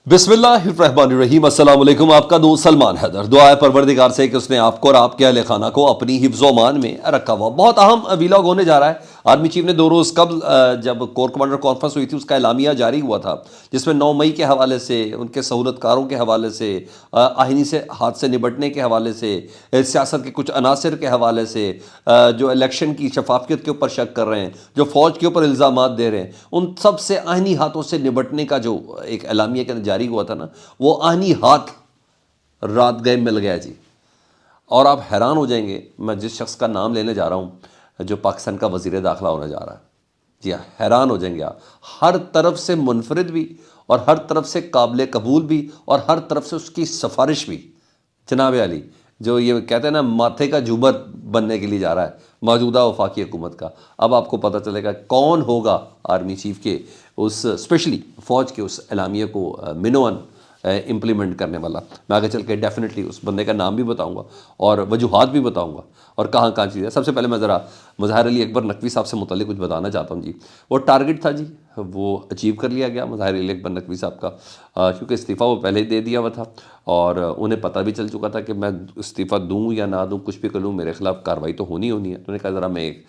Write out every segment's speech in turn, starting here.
बिस्मिल्लाहिर्रहमानिर्रहीम। अस्सलाम वालेकुम। आपका दोस्त सलमान हैदर। दुआ है परवरदिगार से कि उसने आपको और आपके अहले खाना को अपनी हिफ्ज़ मान में रखा हुआ। बहुत अहम वीलॉग होने जा रहा है। आर्मी चीफ ने 2 रोज़ कबल जब कोर कमांडर कॉन्फ्रेंस हुई थी उसका एलामिया जारी हुआ था, जिसमें 9 मई के हवाले से, उनके सहूलतकारों के हवाले से, आहिनी से हाथ से निपटने के हवाले से, सियासत के कुछ अनासर के हवाले से, जो इलेक्शन की शफाफियत के ऊपर शक कर रहे हैं, जो फ़ौज के ऊपर इल्ज़ामात दे रहे हैं, उन सब से आहिनी हाथों से निपटने का जो एक एलामिया के अंदर जारी हुआ था ना, वो आहिनी हाथ रात गए मिल गया जी। और आप हैरान हो जाएंगे, मैं जिस शख्स का नाम लेने जा रहा हूँ जो पाकिस्तान का वज़ीर दाखिला होने जा रहा है, जी हाँ, हैरान हो जाएंगे आप। हर तरफ से मुनफरिद भी, और हर तरफ से काबिल कबूल भी, और हर तरफ से उसकी सिफारिश भी। जनाब अली, जो ये कहते हैं ना माथे का जूबर बनने के लिए जा रहा है मौजूदा वफाकी हुकूमत का। अब आपको पता चलेगा कौन होगा आर्मी चीफ के उस, स्पेशली फ़ौज के उस एलामिया को मिनोअन इम्प्लीमेंट करने वाला। मैं आगे चल के डेफिनेटली उस बंदे का नाम भी बताऊंगा और वजूहात भी बताऊंगा और कहाँ कहाँ चीज़ है। सबसे पहले मैं ज़रा मज़ाहिर अली अकबर नकवी साहब से मुतल्लिक़ कुछ बताना चाहता हूँ जी। वो टारगेट था जी, वो अचीव कर लिया गया मज़ाहिर अली अकबर नकवी साहब का, क्योंकि इस्तीफ़ा वो पहले ही दे दिया हुआ था और उन्हें पता भी चल चुका था कि मैं इस्तीफ़ा दूँ या ना दूँ, कुछ भी कर लूँ, मेरे ख़िलाफ़ कार्रवाई तो होनी होनी है। तो उन्होंने कहा ज़रा मैं एक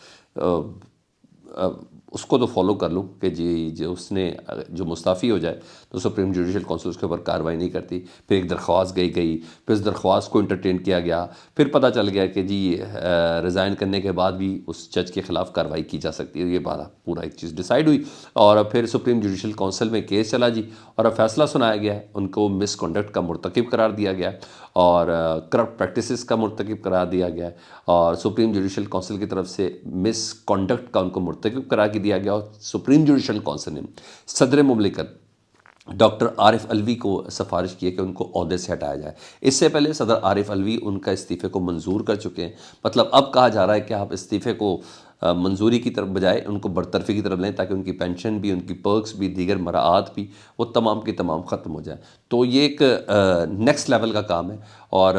उसको तो फॉलो कर लूँ कि जी जो उसने जो मुस्ताफ़ी हो जाए तो सुप्रीम जुडिशल काउंसिल उसके ऊपर कार्रवाई नहीं करती। फिर एक दरख्वास्त गई, फिर इस दरख्वास्त को इंटरटेन किया गया, फिर पता चल गया कि जी रिज़ाइन करने के बाद भी उस जज के ख़िलाफ़ कार्रवाई की जा सकती है। ये पूरा एक चीज़ डिसाइड हुई और फिर सुप्रीम जुडिशल काउंसिल में केस चला जी, और अब फैसला सुनाया गया है। उनको मिसकंडक्ट का मुर्तकिब करार दिया गया है और करप्ट प्रैक्टिसेस का मुर्तकिब करार दिया गया है, और सुप्रीम जुडिशल काउंसिल की तरफ से मिसकंडक्ट का उनको मुर्तकिब करार दिया गया। और सुप्रीम जुडिशल काउंसिल ने सदर मुमलिकत डॉक्टर आरिफ अलवी को सिफारिश की है कि उनको ओहदे से हटाया जाए। इससे पहले सदर आरिफ अलवी उनका इस्तीफ़े को मंजूर कर चुके हैं। मतलब अब कहा जा रहा है कि आप इस्तीफ़े को मंजूरी की तरफ बजाय उनको बरतरफी की तरफ लें, ताकि उनकी पेंशन भी, उनकी पर्क्स भी, दीगर मराआत भी, वो तमाम की तमाम ख़त्म हो जाए। तो ये एक नेक्स्ट लेवल का काम है। और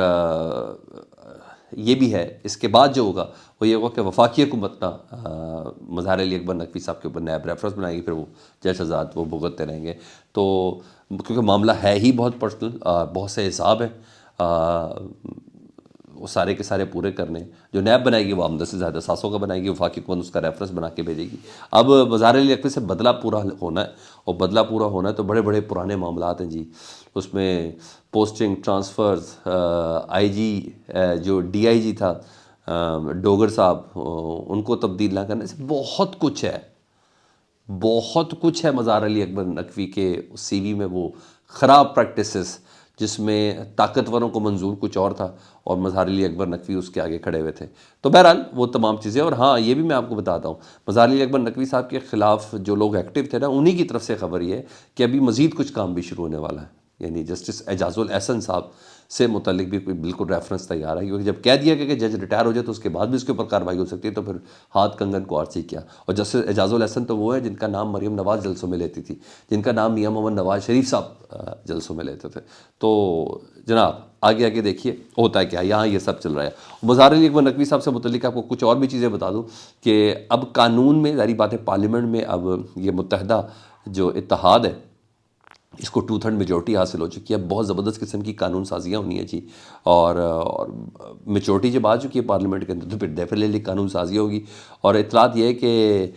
ये भी है, इसके बाद जो होगा वो ये होगा कि वफाकी हुकूमत ना मज़ाहिर अली अकबर नकवी साहब के ऊपर नैब रेफरेंस बनाएगी, फिर वो जज आज़ाद वो भुगतते रहेंगे। तो क्योंकि मामला है ही बहुत पर्सनल, बहुत से हिसाब हैं, वो सारे के सारे पूरे करने। जो नैब बनाएगी वो आमदन से ज़्यादा 700 का बनाएगी, वफाकी हुकूमत उसका रेफरेंस बना के भेजेगी। अब मज़ाहिर अली अकबर से बदला पूरा होना है, और बदला पूरा होना है तो बड़े बड़े पुराने मामलात हैं जी। उसमें पोस्टिंग, ट्रांसफ़र्स, आईजी, जो डीआईजी था डोगर साहब, उनको तब्दील ना करने से बहुत कुछ है, बहुत कुछ है मज़ाहिर अली अकबर नकवी के सीवी में। वो ख़राब प्रैक्टिसेस जिसमें ताकतवरों को मंजूर कुछ और था और मज़ाहिर अली अकबर नकवी उसके आगे खड़े हुए थे। तो बहरहाल वो तमाम चीज़ें। और हाँ, ये भी मैं आपको बताता हूँ, मज़ाहिर अली अकबर नकवी साहब के ख़िलाफ़ जो लोग एक्टिव थे ना, उन्हीं की तरफ से खबर ये है कि अभी मज़ीद कुछ काम भी शुरू होने वाला है। यानी जस्टिस एजाजुल एहसन साहब से मुतल्लिक भी कोई बिल्कुल रेफरेंस तैयार है, क्योंकि जब कह दिया गया कि जज रिटायर हो जाए तो उसके बाद भी उसके ऊपर कार्रवाई हो सकती है, तो फिर हाथ कंगन को आरसी किया। और जस्टिस एजाजुल एहसन तो वो है जिनका नाम मरीम नवाज़ जलसों में लेती थी, जिनका नाम मियां मोहम्मद नवाज़ शरीफ साहब जलसों में लेते थे। तो जनाब आगे आगे देखिए होता है क्या, यहाँ ये सब चल रहा है। मज़ाहिर अली अकबर नकवी साहब से मुतल्लिक आपको कुछ और भी चीज़ें बता दूँ कि अब कानून में, ज़ाहिर बात है, पार्लियामेंट में अब ये मुत्तहदा जो इत्तेहाद है, इसको 2/3 मेजॉरिटी हासिल हो चुकी है। बहुत ज़बरदस्त किस्म की कानून साजियाँ होनी है जी, और मेजॉरिटी जब आ चुकी है पार्लियामेंट के अंदर तो फिर डेफिनेटली कानून साजी होगी। और इतलात ये है कि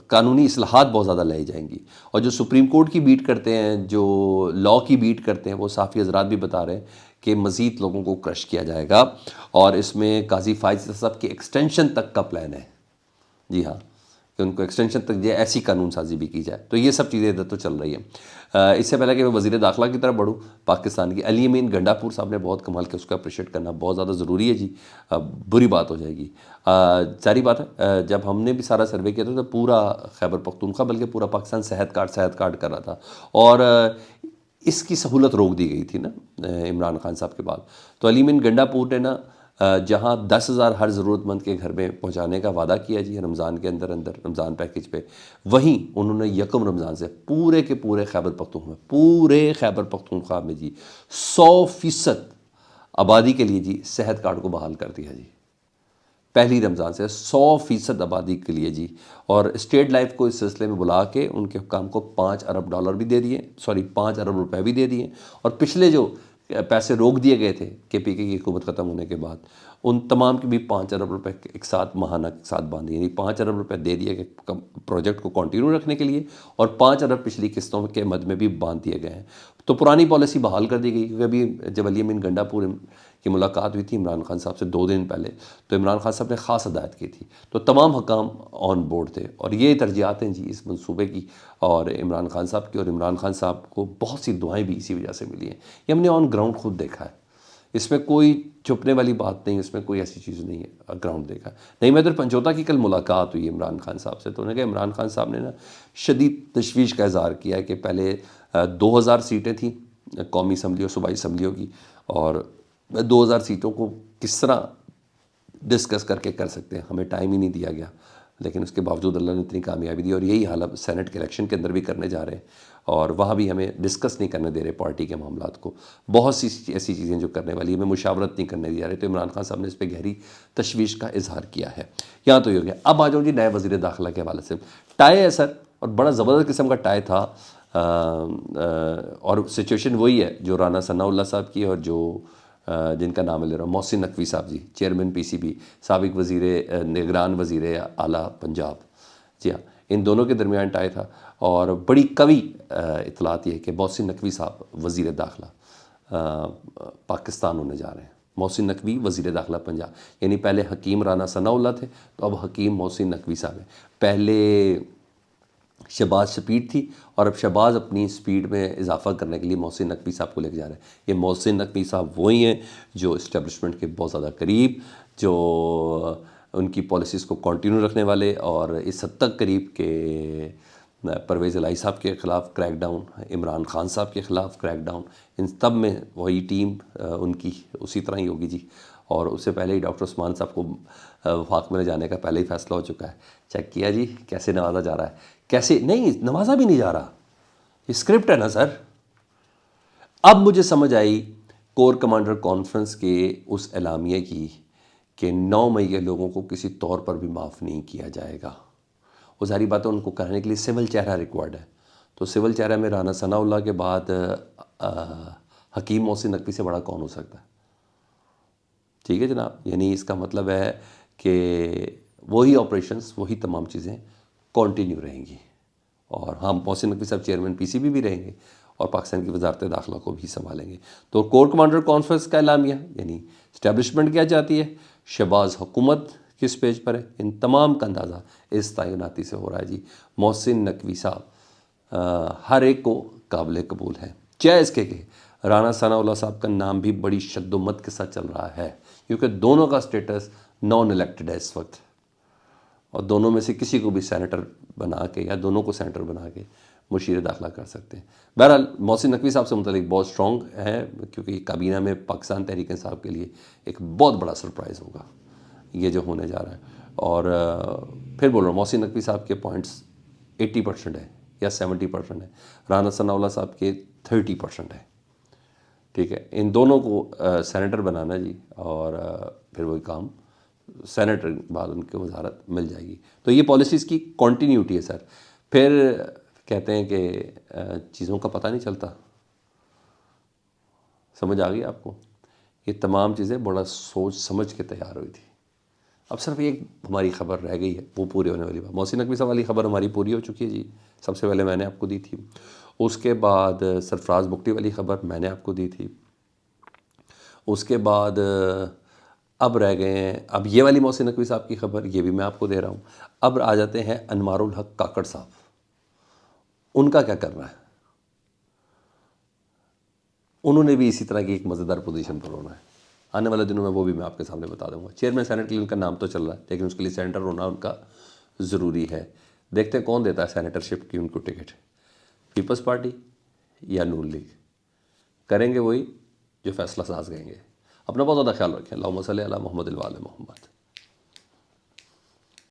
कानूनी इस्लाहात बहुत ज़्यादा लाई जाएंगी। और जो सुप्रीम कोर्ट की बीट करते हैं, जो लॉ की बीट करते हैं, वो साफ़ी हज़रात भी बता रहे हैं कि मज़ीद लोगों को क्रश किया जाएगा, और इसमें काजी फायज़ साहब के एक्सटेंशन तक का प्लान है। जी हाँ, कि उनको एक्सटेंशन तक जो ऐसी कानून साजी भी की जाए। तो ये सब चीज़ें इधर तो चल रही हैं। इससे पहले कि मैं वज़ीर दाखिला की तरफ बढ़ूँ, पाकिस्तान की अली अमीन गंडापुर साहब ने बहुत कमाल के, उसका अप्रिशिएट करना बहुत ज़्यादा ज़रूरी है जी। बुरी बात हो जाएगी। सारी बात है, जब हमने भी सारा सर्वे किया था तो पूरा खैबर पख्तूनख्वा, बल्कि पूरा पाकिस्तान सेहत कार्ड कर रहा था, और इसकी सहूलत रोक दी गई थी ना इमरान खान साहब के बाद। तो अली अमीन गंडापुर ने ना जहाँ 10,000 हर ज़रूरतमंद के घर में पहुँचाने का वादा किया जी रमज़ान के अंदर रमज़ान पैकेज पे, वहीं उन्होंने यकम रमज़ान से पूरे के पूरे खैबर पख्तूनख्वा में जी 100% आबादी के लिए जी सेहत कार्ड को बहाल कर दिया जी। پہلی رمضان سے 100% آبادی کے لیے جی. اور اسٹیٹ لائف کو اس سلسلے میں بلا کے ان کے حکام کو $5 ارب بھی دے دیے، سوری $5 ارب روپے بھی دے دیے. اور پچھلے جو پیسے روک دیے گئے تھے کے پی کے کی حکومت ختم ہونے کے بعد، ان تمام کے بھی $5 ارب ایک ساتھ ماہانہ کے ساتھ باندھے، یعنی $5 ارب دے دیے گئے پروجیکٹ کو کنٹینیو رکھنے کے لیے، اور $5 ارب پچھلی قسطوں کے مد میں بھی باندھ دیے گئے ہیں. تو پرانی پالیسی بحال کر دی گئی، کیونکہ ابھی جب علی امین گنڈا پور کی ملاقات ہوئی تھی عمران خان صاحب سے 2 دن پہلے، تو عمران خان صاحب نے خاص ہدایت کی تھی، تو تمام حکام آن بورڈ تھے. اور یہ ترجیحات ہیں جی اس منصوبے کی، اور عمران خان صاحب کی، اور عمران خان صاحب کو بہت سی دعائیں بھی اسی وجہ سے ملی ہیں. یہ ہم نے آن گراؤنڈ خود دیکھا ہے، اس میں کوئی چھپنے والی بات نہیں، اس میں کوئی ایسی چیز نہیں ہے، گراؤنڈ دیکھا. نہیں، میں ادھر پنجوتا کی کل ملاقات ہوئی عمران خان صاحب سے، تو انہوں نے کہا عمران خان صاحب نے نا شدید تشویش کا اظہار کیا ہے کہ پہلے 2000 سیٹیں تھیں قومی اسمبلی اور صوبائی اسمبلیوں کی، اور 2000 سیٹوں کو کس طرح ڈسکس کر کے کر سکتے ہیں، ہمیں ٹائم ہی نہیں دیا گیا. لیکن اس کے باوجود اللہ نے اتنی کامیابی دی، اور یہی حال اب سینٹ کے الیکشن کے اندر بھی کرنے جا رہے ہیں، اور وہاں بھی ہمیں ڈسکس نہیں کرنے دے رہے پارٹی کے معاملات کو. بہت سی ایسی چیزیں جو کرنے والی ہمیں مشاورت نہیں کرنے دیا رہے. تو عمران خان صاحب نے اس پہ گہری تشویش کا اظہار کیا ہے. یہاں تو یہ ہو گیا. اب آ جاؤں جی نئے وزیر داخلہ کے حوالے سے. ٹائے ہے سر، اور بڑا زبردست قسم کا ٹائے تھا. اور سچویشن وہی ہے جو رانا ثناء اللہ صاحب کی، اور جو جن کا نام لے رہا ہوں، محسن نقوی صاحب جی، چیئرمین پی سی بی، سابق وزیر نگران وزیر اعلیٰ پنجاب. جی ہاں، ان دونوں کے درمیان ٹائی تھا. اور بڑی قوی اطلاعات یہ ہے کہ محسن نقوی صاحب وزیر داخلہ پاکستان ہونے جا رہے ہیں. محسن نقوی وزیر داخلہ پنجاب، یعنی پہلے حکیم رانا ثناء اللہ تھے، تو اب حکیم محسن نقوی صاحب ہیں. پہلے شہباز سپیڈ تھی، اور اب شہباز اپنی سپیڈ میں اضافہ کرنے کے لیے محسن نقوی صاحب کو لے کے جا رہے ہیں. یہ محسن نقوی صاحب وہی ہیں جو اسٹیبلشمنٹ کے بہت زیادہ قریب، جو ان کی پالیسیز کو کنٹینیو رکھنے والے، اور اس حد تک قریب کہ پرویز الہی صاحب کے خلاف کریک ڈاؤن، عمران خان صاحب کے خلاف کریک ڈاؤن، ان سب میں وہی ٹیم ان کی اسی طرح ہی ہوگی جی. اور اس سے پہلے ہی ڈاکٹر عثمان صاحب کو وفاق میں جانے کا پہلے ہی فیصلہ ہو چکا ہے. چیک کیا جی کیسے نوازا جا رہا ہے، کیسے نہیں نوازا بھی نہیں جا رہا، یہ اسکرپٹ ہے نا سر. اب مجھے سمجھ آئی کور کمانڈر کانفرنس کے اس اعلامیے کی کہ 9 مئی کے لوگوں کو کسی طور پر بھی معاف نہیں کیا جائے گا. وہ ظاہری بات ہے ان کو کرنے کے لیے سول چہرہ ریکوائرڈ ہے. تو سول چہرہ میں رانا ثناء اللہ کے بعد حکیم محسن نقوی سے بڑا کون ہو سکتا ہے؟ ٹھیک ہے جناب، یعنی اس کا مطلب ہے کہ وہی آپریشنز، وہی تمام چیزیں کنٹینیو رہیں گی. اور ہم محسن نقوی صاحب چیئرمین پی سی بی بھی رہیں گے، اور پاکستان کی وزارت داخلہ کو بھی سنبھالیں گے. تو کور کمانڈر کانفرنس کا اعلامیہ، یعنی اسٹیبلشمنٹ کیا چاہتی ہے، شہباز حکومت کس پیج پر ہے، ان تمام کا اندازہ اس تعیناتی سے ہو رہا ہے جی. محسن نقوی صاحب ہر ایک کو قابل قبول ہے، چاہے اس کے کہ رانا ثناء اللہ صاحب کا نام بھی بڑی شد و مت کے ساتھ چل رہا ہے، کیونکہ دونوں کا سٹیٹس نان الیکٹڈ ہے اس وقت، اور دونوں میں سے کسی کو بھی سینیٹر بنا کے یا دونوں کو سینیٹر بنا کے مشیر داخلہ کر سکتے ہیں. بہرحال محسن نقوی صاحب سے متعلق بہت اسٹرانگ ہے، کیونکہ کابینہ میں پاکستان تحریک انصاف کے لیے ایک بہت بڑا سرپرائز ہوگا یہ جو ہونے جا رہا ہے. اور پھر بول رہا ہوں محسن نقوی صاحب کے پوائنٹس 80% ہے یا 70% ہے، رانا ثناء اللہ صاحب کے 30% ہے. ٹھیک ہے، ان دونوں کو سینیٹر بنانا جی، اور پھر وہی کام سینیٹر بعد ان کے وزارت مل جائے گی. تو یہ پالیسیز کی کنٹینیوٹی ہے سر. پھر کہتے ہیں کہ چیزوں کا پتہ نہیں چلتا. سمجھ آ گئی آپ کو؟ یہ تمام چیزیں بڑا سوچ سمجھ کے تیار ہوئی تھی. اب صرف ایک ہماری خبر رہ گئی ہے، وہ پوری ہونے والی بات. محسن نقوی صاحب والی خبر ہماری پوری ہو چکی ہے جی، سب سے پہلے میں نے آپ کو دی تھی. اس کے بعد سرفراز بگٹی والی خبر میں نے آپ کو دی تھی. اس کے بعد اب رہ گئے ہیں، اب یہ والی محسن نقوی صاحب کی خبر، یہ بھی میں آپ کو دے رہا ہوں. اب آ جاتے ہیں انوار الحق کاکڑ صاحب، ان کا کیا کرنا ہے. انہوں نے بھی اسی طرح کی ایک مزیدار پوزیشن پر ہونا ہے. آنے والے دنوں میں وہ بھی میں آپ کے سامنے بتا دوں گا. چیئرمین سینٹ کے لیے ان کا نام تو چل رہا ہے، لیکن اس کے لیے سینیٹر ہونا ان کا ضروری ہے. دیکھتے ہیں کون دیتا ہے سینیٹرشپ کی ان کو ٹکٹ، پیپلز پارٹی یا نون لیگ. کریں گے وہی جو فیصلہ ساز کہیں گے. اپنا بہت زیادہ خیال رکھیں. اللہم صلی علی محمد وعلی محمد.